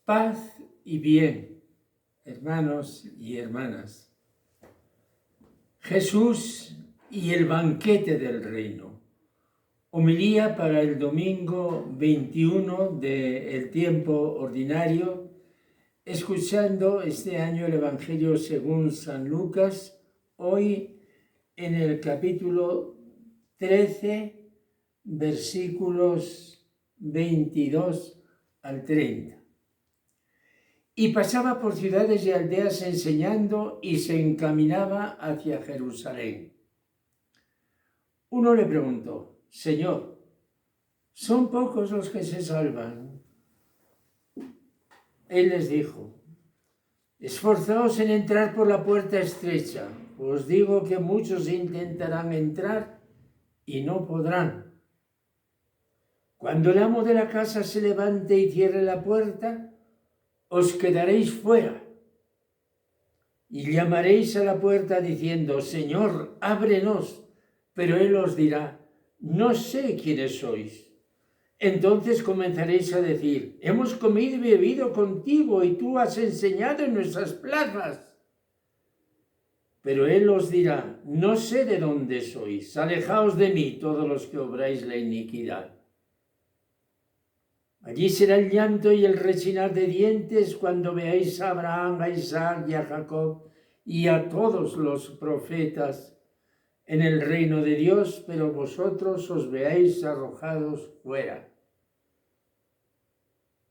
Paz y bien, hermanos y hermanas. Jesús y el banquete del reino. Homilía para el domingo 21 del tiempo ordinario, escuchando este año el Evangelio según San Lucas, hoy en el capítulo 13, versículos 22 al 30. Y pasaba por ciudades y aldeas enseñando y se encaminaba hacia Jerusalén. Uno le preguntó: Señor, ¿son pocos los que se salvan? Él les dijo: esforzaos en entrar por la puerta estrecha. Os digo que muchos intentarán entrar y no podrán. Cuando el amo de la casa se levante y cierre la puerta, os quedaréis fuera y llamaréis a la puerta diciendo: Señor, ábrenos. Pero él os dirá: no sé quiénes sois. Entonces comenzaréis a decir: hemos comido y bebido contigo y tú has enseñado en nuestras plazas. Pero él os dirá: no sé de dónde sois, alejaos de mí todos los que obráis la iniquidad. Allí será el llanto y el rechinar de dientes cuando veáis a Abraham, a Isaac y a Jacob y a todos los profetas en el reino de Dios, pero vosotros os veáis arrojados fuera.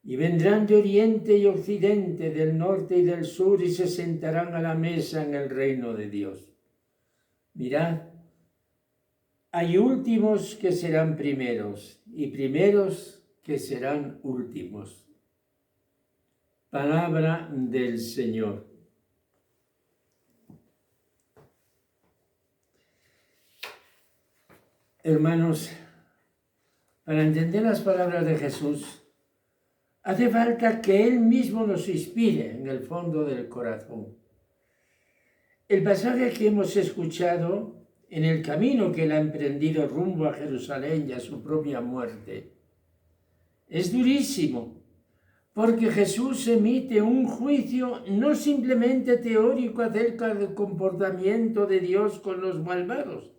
Y vendrán de oriente y occidente, del norte y del sur, y se sentarán a la mesa en el reino de Dios. Mirad, hay últimos que serán primeros, y primeros que serán últimos. Palabra del Señor. Hermanos, para entender las palabras de Jesús, hace falta que Él mismo nos inspire en el fondo del corazón. El pasaje que hemos escuchado en el camino que Él ha emprendido rumbo a Jerusalén y a su propia muerte es durísimo, porque Jesús emite un juicio no simplemente teórico acerca del comportamiento de Dios con los malvados.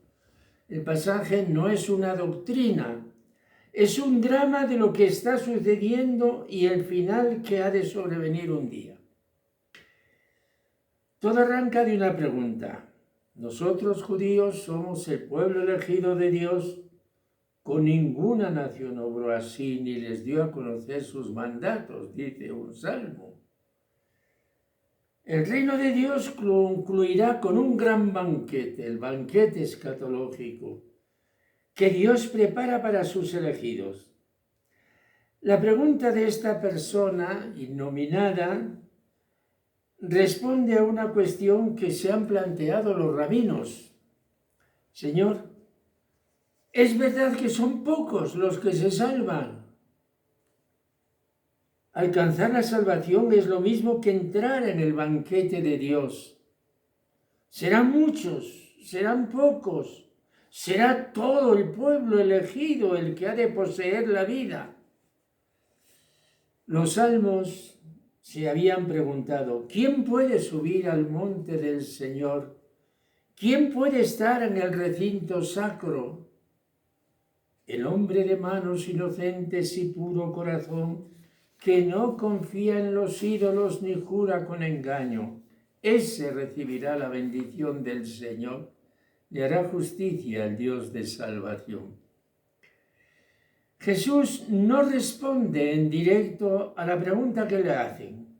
El pasaje no es una doctrina, es un drama de lo que está sucediendo y el final que ha de sobrevenir un día. Todo arranca de una pregunta. Nosotros, judíos, somos el pueblo elegido de Dios. Con ninguna nación obró así ni les dio a conocer sus mandatos, dice un salmo. El reino de Dios concluirá con un gran banquete, el banquete escatológico, que Dios prepara para sus elegidos. La pregunta de esta persona innominada responde a una cuestión que se han planteado los rabinos. Señor, ¿es verdad que son pocos los que se salvan? Alcanzar la salvación es lo mismo que entrar en el banquete de Dios. ¿Serán muchos? ¿Serán pocos? ¿Será todo el pueblo elegido el que ha de poseer la vida? Los salmos se habían preguntado: ¿quién puede subir al monte del Señor? ¿Quién puede estar en el recinto sacro? El hombre de manos inocentes y puro corazón, que no confía en los ídolos ni jura con engaño, ese recibirá la bendición del Señor, le hará justicia al Dios de salvación. Jesús no responde en directo a la pregunta que le hacen.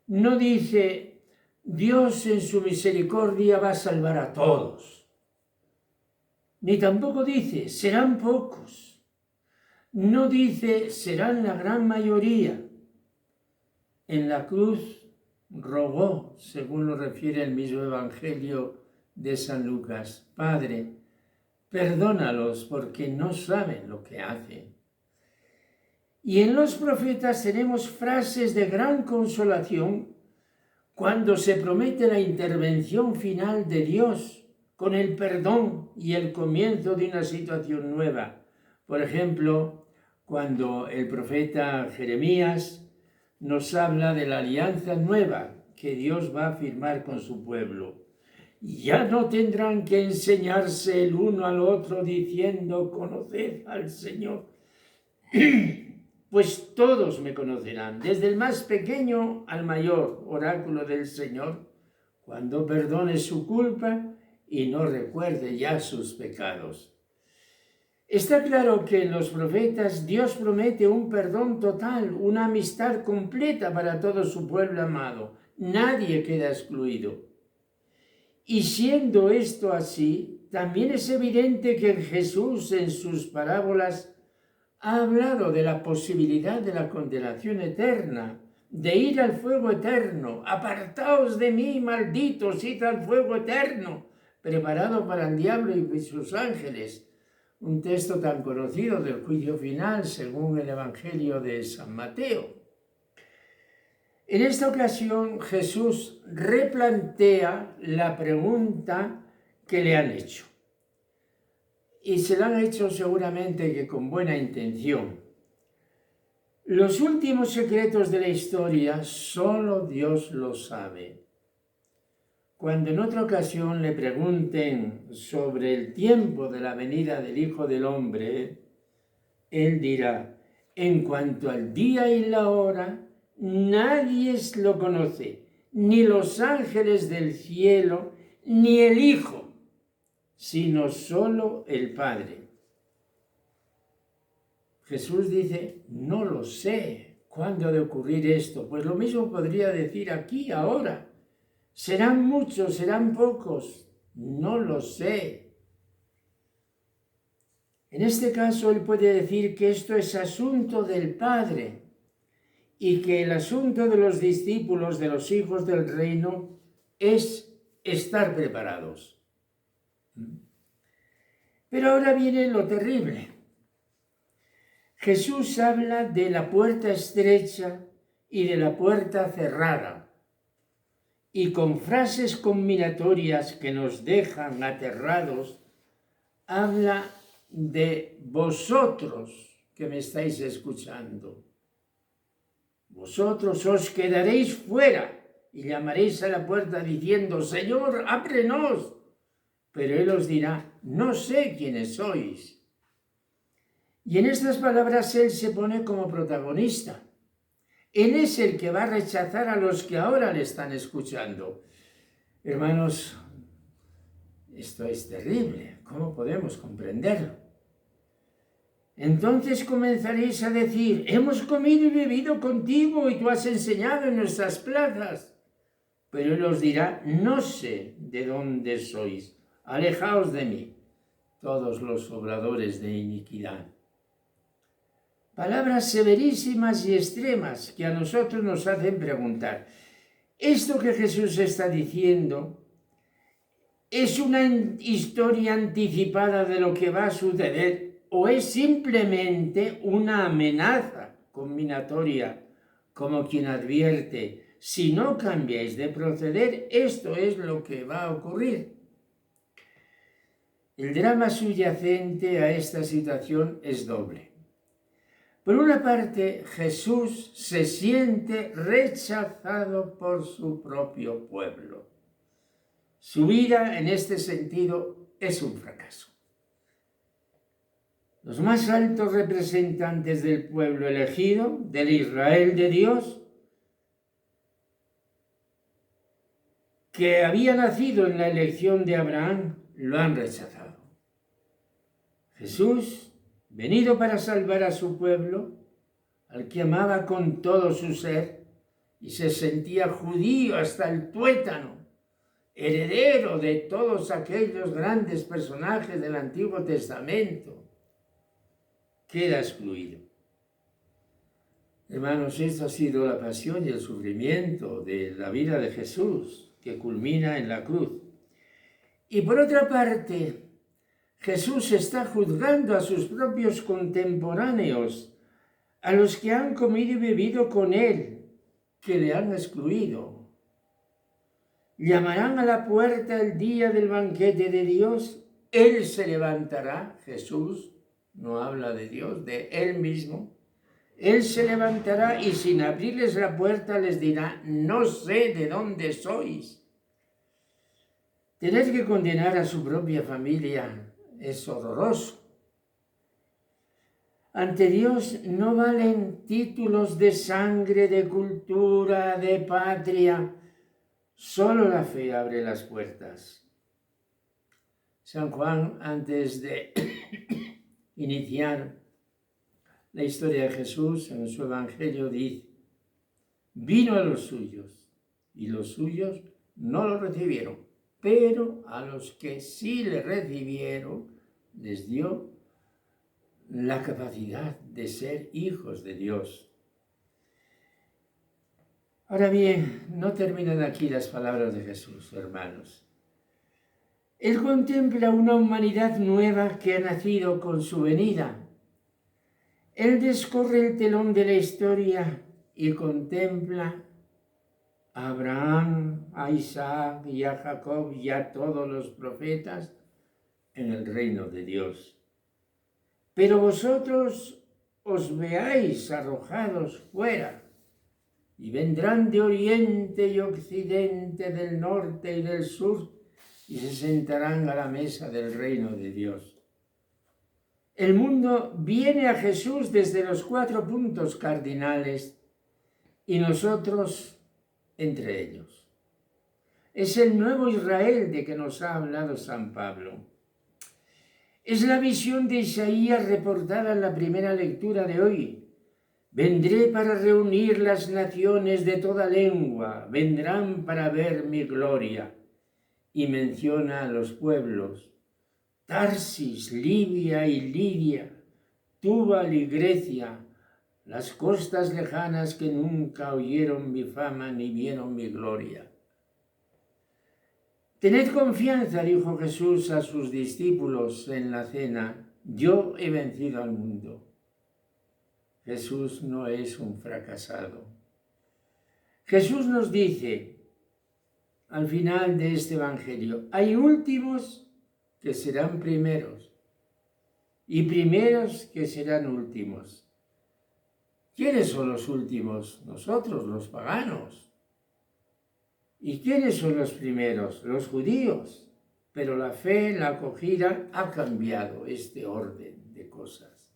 No dice: Dios en su misericordia va a salvar a todos. Ni tampoco dice: serán pocos. No dice: serán la gran mayoría. En la cruz rogó, según lo refiere el mismo Evangelio de San Lucas: Padre, perdónalos porque no saben lo que hacen. Y en los profetas tenemos frases de gran consolación cuando se promete la intervención final de Dios con el perdón y el comienzo de una situación nueva. Por ejemplo, cuando el profeta Jeremías nos habla de la alianza nueva que Dios va a firmar con su pueblo. Ya no tendrán que enseñarse el uno al otro diciendo, conoced al Señor, pues todos me conocerán, desde el más pequeño al mayor, oráculo del Señor, cuando perdone su culpa y no recuerde ya sus pecados. Está claro que en los profetas Dios promete un perdón total, una amistad completa para todo su pueblo amado. Nadie queda excluido. Y siendo esto así, también es evidente que Jesús en sus parábolas ha hablado de la posibilidad de la condenación eterna, de ir al fuego eterno. Apartaos de mí, malditos, id al fuego eterno, preparado para el diablo y sus ángeles. Un texto tan conocido del juicio final según el Evangelio de San Mateo. En esta ocasión Jesús replantea la pregunta que le han hecho. Y se la han hecho seguramente que con buena intención. Los últimos secretos de la historia solo Dios los sabe. Cuando en otra ocasión le pregunten sobre el tiempo de la venida del Hijo del Hombre, él dirá, en cuanto al día y la hora, nadie lo conoce, ni los ángeles del cielo, ni el Hijo, sino solo el Padre. Jesús dice, no lo sé, ¿cuándo ha de ocurrir esto? Pues lo mismo podría decir aquí, ahora. ¿Serán muchos, serán pocos? No lo sé. En este caso, él puede decir que esto es asunto del Padre y que el asunto de los discípulos, de los hijos del reino, es estar preparados. Pero ahora viene lo terrible. Jesús habla de la puerta estrecha y de la puerta cerrada. Y con frases combinatorias que nos dejan aterrados, habla de vosotros que me estáis escuchando. Vosotros os quedaréis fuera y llamaréis a la puerta diciendo, Señor, ábrenos. Pero Él os dirá, no sé quiénes sois. Y en estas palabras Él se pone como protagonista. Él es el que va a rechazar a los que ahora le están escuchando. Hermanos, esto es terrible. ¿Cómo podemos comprenderlo? Entonces comenzaréis a decir, hemos comido y bebido contigo y tú has enseñado en nuestras plazas. Pero Él os dirá, no sé de dónde sois. Alejaos de mí, todos los obradores de iniquidad. Palabras severísimas y extremas que a nosotros nos hacen preguntar, ¿esto que Jesús está diciendo es una historia anticipada de lo que va a suceder o es simplemente una amenaza combinatoria como quien advierte, si no cambiáis de proceder, esto es lo que va a ocurrir? El drama subyacente a esta situación es doble. Por una parte, Jesús se siente rechazado por su propio pueblo. Su vida, en este sentido, es un fracaso. Los más altos representantes del pueblo elegido, del Israel de Dios, que había nacido en la elección de Abraham, lo han rechazado. Jesús, venido para salvar a su pueblo, al que amaba con todo su ser, y se sentía judío hasta el tuétano, heredero de todos aquellos grandes personajes del Antiguo Testamento, queda excluido. Hermanos, esto ha sido la pasión y el sufrimiento de la vida de Jesús, que culmina en la cruz. Y por otra parte, Jesús está juzgando a sus propios contemporáneos, a los que han comido y bebido con Él, que le han excluido. Llamarán a la puerta el día del banquete de Dios, Él se levantará, Jesús no habla de Dios, de Él mismo, Él se levantará y sin abrirles la puerta les dirá: no sé de dónde sois. Tener que condenar a su propia familia es horroroso. Ante Dios no valen títulos de sangre, de cultura, de patria. Solo la fe abre las puertas. San Juan, antes de iniciar la historia de Jesús en su Evangelio, dice: vino a los suyos y los suyos no lo recibieron, pero a los que sí le recibieron les dio la capacidad de ser hijos de Dios. Ahora bien, no terminan aquí las palabras de Jesús, hermanos. Él contempla una humanidad nueva que ha nacido con su venida. Él descorre el telón de la historia y contempla a Abraham, a Isaac y a Jacob y a todos los profetas en el reino de Dios. Pero vosotros os veáis arrojados fuera, y vendrán de oriente y occidente, del norte y del sur, y se sentarán a la mesa del reino de Dios. El mundo viene a Jesús desde los 4 puntos cardinales y nosotros entre ellos. Es el nuevo Israel de que nos ha hablado San Pablo. Es la visión de Isaías reportada en la primera lectura de hoy. Vendré para reunir las naciones de toda lengua, vendrán para ver mi gloria. Y menciona a los pueblos: Tarsis, Libia y Lidia, Tubal y Grecia, las costas lejanas que nunca oyeron mi fama ni vieron mi gloria. Tened confianza, dijo Jesús a sus discípulos en la cena: yo he vencido al mundo. Jesús no es un fracasado. Jesús nos dice al final de este Evangelio: hay últimos que serán primeros y primeros que serán últimos. ¿Quiénes son los últimos? Nosotros, los paganos. ¿Y quiénes son los primeros? Los judíos. Pero la fe, la acogida, ha cambiado este orden de cosas.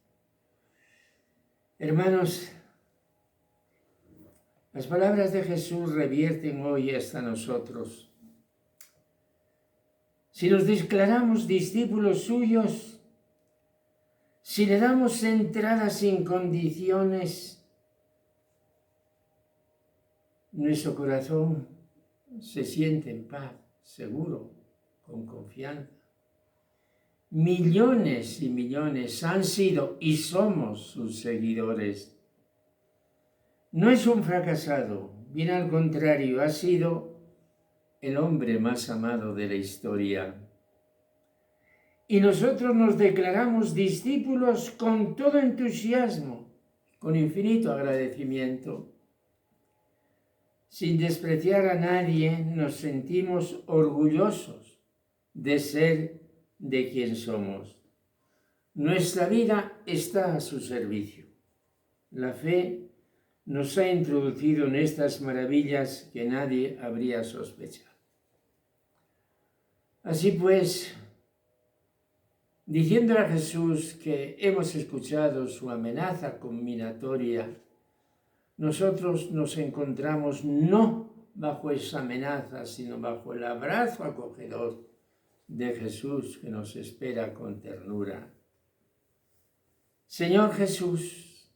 Hermanos, las palabras de Jesús revierten hoy hasta nosotros. Si nos declaramos discípulos suyos, si le damos entrada sin condiciones, nuestro corazón se siente en paz, seguro, con confianza. Millones y millones han sido y somos sus seguidores. No es un fracasado, bien al contrario, ha sido el hombre más amado de la historia. Y nosotros nos declaramos discípulos con todo entusiasmo, con infinito agradecimiento. Sin despreciar a nadie, nos sentimos orgullosos de ser de quien somos. Nuestra vida está a su servicio. La fe nos ha introducido en estas maravillas que nadie habría sospechado. Así pues, diciéndole a Jesús que hemos escuchado su amenaza conminatoria, nosotros nos encontramos no bajo esa amenaza, sino bajo el abrazo acogedor de Jesús que nos espera con ternura. Señor Jesús,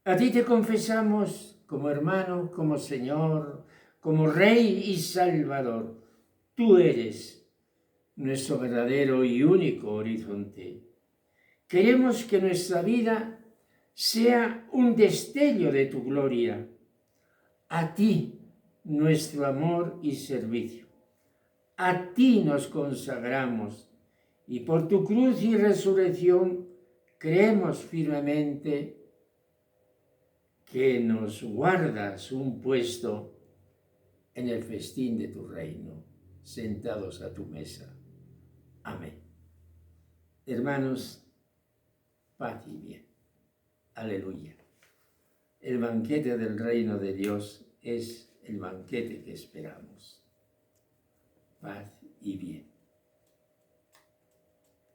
a ti te confesamos como hermano, como Señor, como Rey y Salvador. Tú eres nuestro verdadero y único horizonte. Queremos que nuestra vida sea un destello de tu gloria. A ti nuestro amor y servicio. A ti nos consagramos y por tu cruz y resurrección creemos firmemente que nos guardas un puesto en el festín de tu reino, sentados a tu mesa. Amén. Hermanos, paz y bien. Aleluya. El banquete del reino de Dios es el banquete que esperamos. Paz y bien.